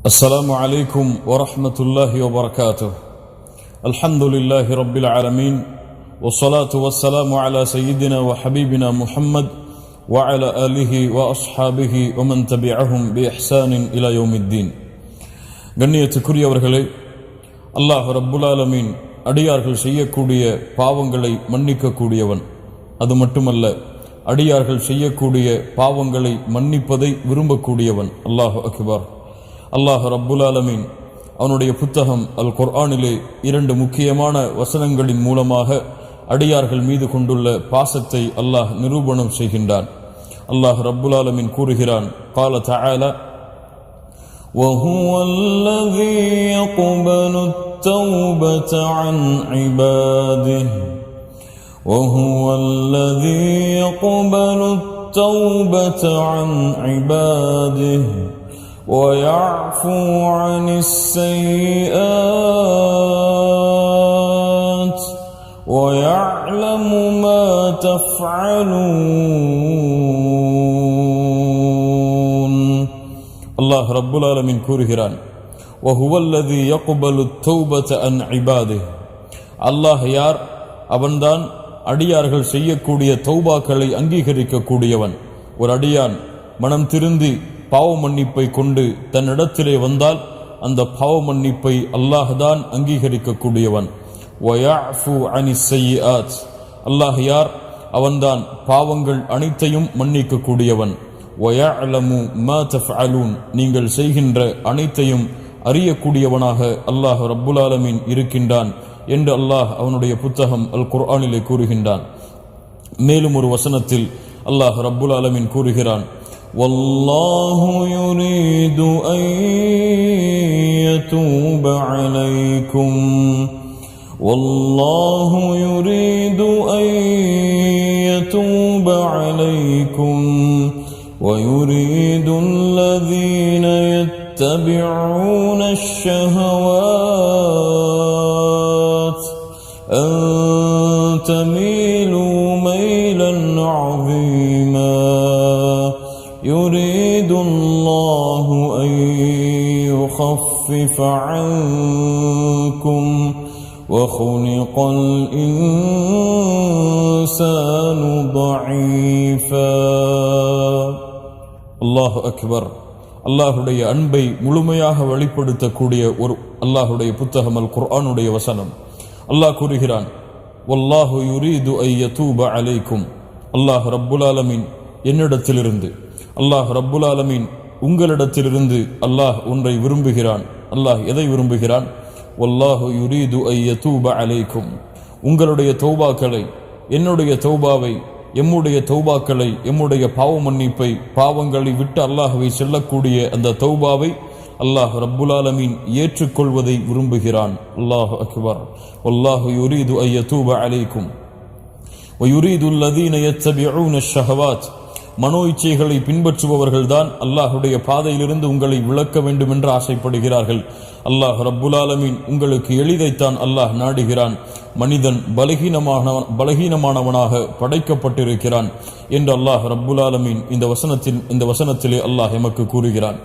السلام عليكم ورحمة الله وبركاته. الحمد لله رب العالمين والصلاة والسلام على سيدنا وحبيبنا محمد وعلى آله وأصحابه ومن تبعهم بإحسان إلى يوم الدين. கண்ணியத்துக்குரியவர்களே, அல்லாஹ் ரப்புல் ஆலமீன் அடியார்கள் செய்யக்கூடிய பாவங்களை மன்னிக்க கூடியவன். அது மட்டுமல்ல, அடியார்கள் செய்யக்கூடிய பாவங்களை மன்னிப்பதை விரும்பக்கூடியவன். அல்லாஹு அக்பர். அல்லாஹ் ரப்புல் ஆலமீன் அவனுடைய புத்தகம் அல் குர்ஆனிலே இரண்டு முக்கியமான வசனங்களின் மூலமாக அடியார்கள் மீது கொண்டுள்ள பாசத்தை அல்லாஹ் நிரூபணம் செய்கின்றான். அல்லாஹ் ரப்புல் ஆலமீன் கூறுகிறான், قال تعالى وهو الذي يقبل التوبة عن عباده وهو الذي يقبل التوبة عن عباده ويعفو عن السيئات ويعلم ما تفعلون. அல்லாஹ் ரப்புல் ஆலமீன் கூறுகிறான், وهو الذي يقبل التوبة عن عباده. அல்லாஹ் யார்? அவன்தான் அடியார்கள் செய்யக்கூடிய தௌபாக்களை அங்கீகரிக்க கூடியவன். ஒரு அடியான் மனம் திருந்தி பாவ மன்னிப்பை கொண்டு தன்னிடத்திலே வந்தால் அந்த பாவ மன்னிப்பை அல்லாஹ்தான் அங்கீகரிக்க கூடியவன். வயஃபு அனிஸ் ஸய்யிஆத். அல்லாஹ் யார்? அவன்தான் பாவங்கள் அனைத்தையும் மன்னிக்க கூடியவன். வயஅலமு மா தஃஅலூன். நீங்கள் செய்கின்ற அனைத்தையும் அறியக்கூடியவனாக அல்லாஹ் ரப்புல் ஆலமீன் இருக்கின்றான் என்று அல்லாஹ் அவனுடைய புத்தகம் அல் குர்ஆனிலே கூறுகின்றான். மேலும் ஒரு வசனத்தில் அல்லாஹ் ரப்புல் ஆலமீன் கூறுகிறான், والله يريد أن يتوب عليكم والله يريد أن يتوب عليكم ويريد الذين يتبعون الشهوات أن تميلوا ميلا عظيما يريد الله أن يخفف عنكم وخلق الإنسان ضعيفا. அல்லாஹ் அக்பர். அல்லாஹுடைய அன்பை முழுமையாக வெளிப்படுத்தக்கூடிய ஒரு அல்லாஹுடைய புத்தகம் அல் குர்ஆனுடைய வசனம். அல்லாஹ் கூறுகிறான், வல்லாஹு யுரீது அன் யதூப அலைக்கும். அல்லாஹ் ரப்புல் ஆலமீன் என்னிடத்திலிருந்து, அல்லாஹ் ரப்புல் ஆலமீன் உங்களிடத்திலிருந்து அல்லாஹ் ஒன்றை விரும்புகிறான். அல்லாஹ் எதை விரும்புகிறான்? வல்லாஹு யுரீது அன் யதூப அலைக்கும். உங்களுடைய தௌபாக்களை, என்னுடைய தௌபாவை, எம்முடைய தௌபாக்களை, எம்முடைய பாவ மன்னிப்பை, பாவங்களை விட்டு அல்லாஹ்வை செல்லக்கூடிய அந்த தௌபாவை அல்லாஹ் ரப்புல் ஆலமீன் ஏற்றுக்கொள்வதை விரும்புகிறான். அல்லாஹு அக்பர். வல்லாஹு யுரீது அன் யதூப அலைக்கும் வயுரீது அல்லதீன யத்தபிஊன அஷ்ஷஹவாத். மனோ இச்சைகளை பின்பற்றுபவர்கள்தான் அல்லாஹுடைய பாதையிலிருந்து உங்களை விலக்க வேண்டும் என்று ஆசைப்படுகிறார்கள். அல்லாஹ் ரப்புல் ஆலமீன் உங்களுக்கு எளிதைத்தான் அல்லாஹ் நாடுகிறான். மனிதன் பலகீனமானவனாக படைக்கப்பட்டிருக்கிறான் என்று அல்லாஹ் ரப்புல் ஆலமீன் இந்த வசனத்திலே அல்லாஹ் எமக்கு கூறுகிறான்.